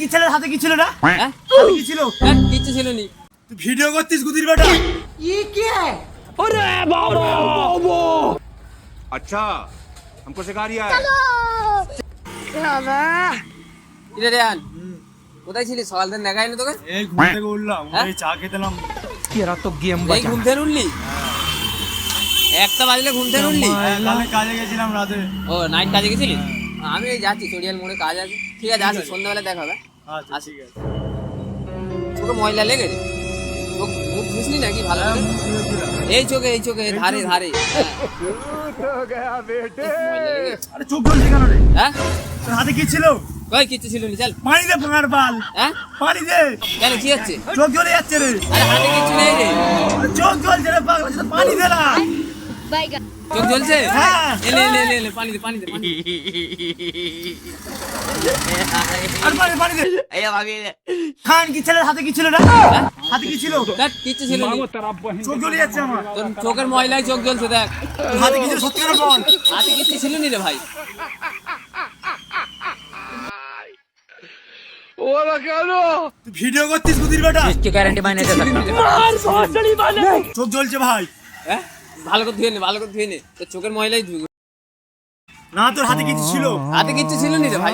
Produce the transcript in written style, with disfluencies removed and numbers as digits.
কি ছেলের হাতে কি ছিল না? হ্যাঁ হাতে কি ছিল? কিচ্ছু ছিল নি। তুই ভিডিও করতিস গুদির বেটা? अच्छा हमको सिखा रिया है কিরে রেহান, কোথায় ছিলিস? সকাল থেকে দেখাই না তোকে। এই ঘুম থেকে উঠলাম, হ্যাঁ? এই চা খেতেলাম। এই ঘুম থেকে উঠলি? একটা বাজলে ঘুম থেকে উঠলি? কালকে কাজে গেছিলাম রাতে। ও নাইট কাজে গেছিলি? আমি এই যাচ্ছি, চড়িয়াল মোড়ে কাজ আছে। ঠিক আছে, আসি, সন্ধ্যাবেলা দেখা হবে। আচ্ছা ঠিক আছে। চোখে ময়লা লেগেছে? চোখ মুখ ধুসনি নাকি ভালো করে? এই চোখে ধারে ধারে। ময়লা লেগেছে। আরে চোখ জ্বলছে কেন রে? হ্যাঁ তোর হাতে কি ছিল? কই কিচ্ছু ছিল নি, চল। পানি দে ভাঙার বাল, হ্যাঁ পানি দে। কেন কি হচ্ছে? চোখ জ্বলে যাচ্ছে রে। আরে হাতে কিচ্ছু নেই রে। আরে চোখ জ্বলছে রে পাগলা, সেটা পানি দে না। চোখ জ্বলছে? হ্যাঁ। এলে পানি দে। আর পানি দে। খান কি ছেলের হাতে কি ছিল না? হাতে কি ছিল? দেখ কিচ্ছু ছিল নি। চোখ জ্বলে যাচ্ছে আমার। তোর চোখের ময়লায় চোখ জ্বলছে, দেখ। তোর হাতে কি ছিল সত্যি করে বল। হাতে কিচ্ছু ছিল নি রে ভাই। তুই ভিডিও করতিস গুদির বেটা? इसकी गारंटी मैं नहीं दे सकता। চোখ জ্বলছে ভাই। হ্যাঁ ভালো করে ধুয়ে নে, তোর চোখের ময়লাই ধুয়ে। না তোর হাতে কিছু ছিল? হাতে কিচ্ছু ছিল নি রে ভাই।